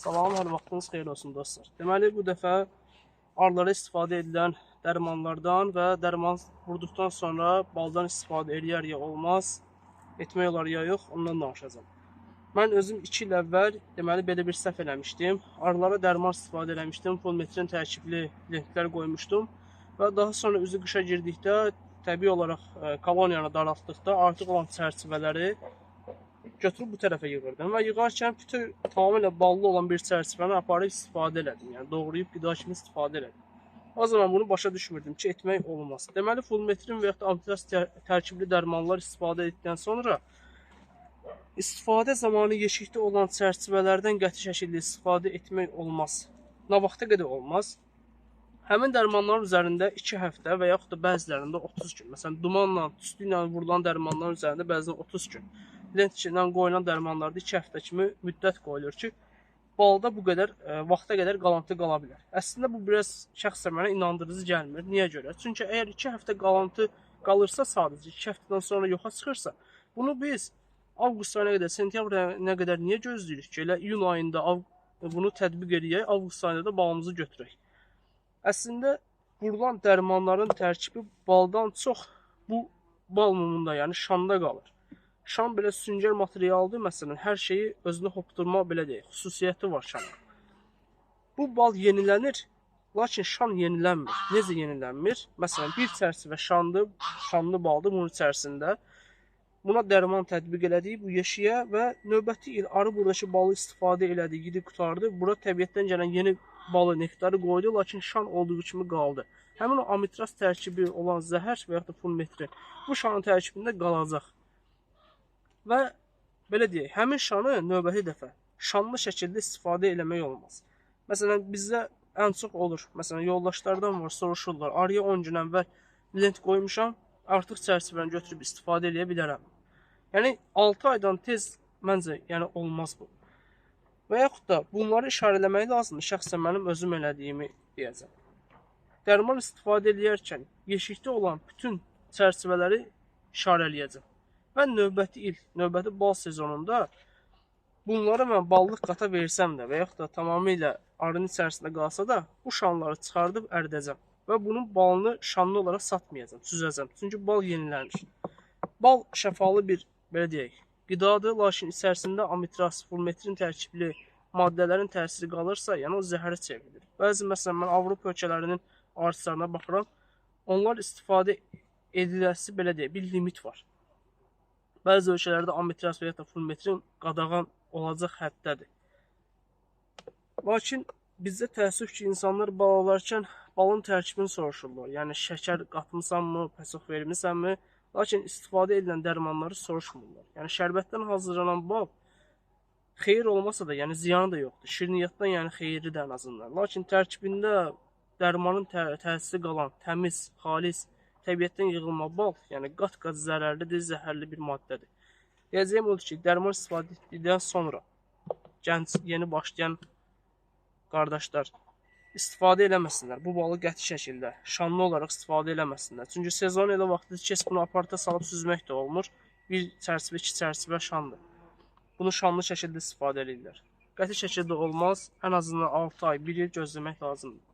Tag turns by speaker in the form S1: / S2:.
S1: Salam, hər vaxtınız xeyir olsun dostlar. Deməli, bu dəfə arılara istifadə edilən dərmanlardan və dərman vurduqdan sonra baldan istifadə eləyər ya olmaz, etmək olar ya yox, ondan danışacağım. Mən özüm 2 il əvvəl deməli belə bir səhv eləmişdim. Arılara dərman istifadə eləmişdim, polimetrin tərkibli lentlər qoymuşdum və daha sonra üzü qışa girdikdə təbii olaraq koloniyanı daraltdıqda artıq olan çərçivələri götürüb bu tərəfə yığırdım və yığarkən bütün tamamilə ballı olan bir çərçivəni aparıb istifadə elədim. Yəni doğrayıb qida kimi istifadə elədim. O zaman bunu başa düşmürdüm ki, etmək olmaz. Deməli, polimetrin və ya da ampilas tərkibli dərmanlar istifadə etdikdən sonra istifadə zamanı yeşikdə olan çərçivələrdən qəti şəkildə istifadə etmək olmaz. Nə vaxta qədər olmaz? Həmin dərmanların üzərində 2 həftə və yaxud da bəzilərində 30 gün. Məsələn, dumanla, tüstü ilə vurulan dərmanların üzərində bəzən 30 gün. Lent ilə qoyulan dərmanlarda 2 həftə kimi müddət qoyulur ki, balda bu qədər vaxta qədər qalıntı qala bilər. Əslində bu biraz şəxsən mənə inandırıcı gəlmir. Niyə görə? Çünki əgər 2 həftə qalıntı qalırsa, sadəcə 2 həftədən sonra yoxa çıxırsa, bunu biz avqust ayına qədər, sentyabr ayına qədər niyə gözləyirik ki, elə iyun ayında bunu tətbiq edək, avqust ayında da balımızı götürək. Əslində vurulan dərmanların tərkibi baldan çox bu bal mumunda, yəni şanda qalır. Şan belə süngər materialdır, məsələn, hər şeyi özünə hopdurma belə deyək, xüsusiyyəti var şanın. Bu bal yenilənir, lakin şan yenilənmir. Necə yenilənmir? Məsələn, bir çərçivə şandır, şanlı baldır bunun içərisində. Buna dərman tətbiq elədik bu yeşiyə və növbəti il arı buradakı balı istifadə elədi, yedi qutardı. Bura təbiətdən gələn yeni balı, nektarı qoydu, lakin şan olduğu kimi qaldı. Həmin o amitraz tərkibi olan zəhər və yaxud da polimetrin bu şanın tərkibində qalacaq. Və belə deyək, həmin şanı növbəti dəfə şanlı şəkildə istifadə eləmək olmaz. Məsələn, bizdə ən çox olur. Məsələn, yoldaşlardan var, soruşurlar. Arıya 10 gün əvvəl lent qoymuşam, artıq çərçivəni götürüb istifadə eləyə bilərəm. Yəni 6 aydan tez məncə olmaz bu. Və yaxud da bunları işarələmək lazımdır. Şəxsən mənim özüm elədiyimi deyəcəm. Dərman istifadə edərkən yeşikdə olan bütün çərçivələri işarələyəcəm. Və növbəti il, növbəti bal sezonunda bunları mən ballıq qata versəm də və yaxud da tamamilə arının içərisində qalsa da bu şanları çıxardıb əridəcəm. Və bunun balını şanlı olaraq satmayacam, süzəcəm. Çünki bal yenilənir. Bal şəfalı bir, belə deyək, qidadır, lakin içərisində amitraz, polimetrin tərkibli maddələrin təsiri qalırsa, yəni o zəhərə çevrilir. Bəzi, məsələn, mən Avropa ölkələrinin arıçılarına baxıram, onlar istifadə ediləsi, belə deyək, bir limit var. Bəzi ölkələrdə amitraz və ya da polimetrin qadağan olacaq həddədir. Lakin bizdə təəssüf ki, insanlar bal alarkən balın tərkibini soruşurlar. Yəni, şəkər qatmısanmı, pəsəx vermisənmi? Lakin istifadə edilən dərmanları soruşmurlar. Yəni, şərbətdən hazırlanan bal xeyir olmasa da, yəni ziyanı da yoxdur. Şirniyyatdan yəni xeyirlidir ən azından. Lakin tərkibində dərmanın təsiri qalan, təmiz, xalis, təbiətdən yığılma bal, yəni qat-qat zərərlidir, zəhərli bir maddədir. Deyəcəyim odur ki, dərman istifadə etdikdən sonra gənc, yeni başlayan qardaşlar istifadə eləməsinlər. Bu balı qəti şəkildə, şanlı olaraq istifadə eləməsinlər. Çünki sezon elə vaxtdır ki, bunu aparta salıb süzmək də olmur. Bir çərçivə, 2 çərçivə şandır. Bunu şanlı şəkildə istifadə edirlər. Qəti şəkildə olmaz, ən azından 6 ay, 1 il gözləmək lazımdır.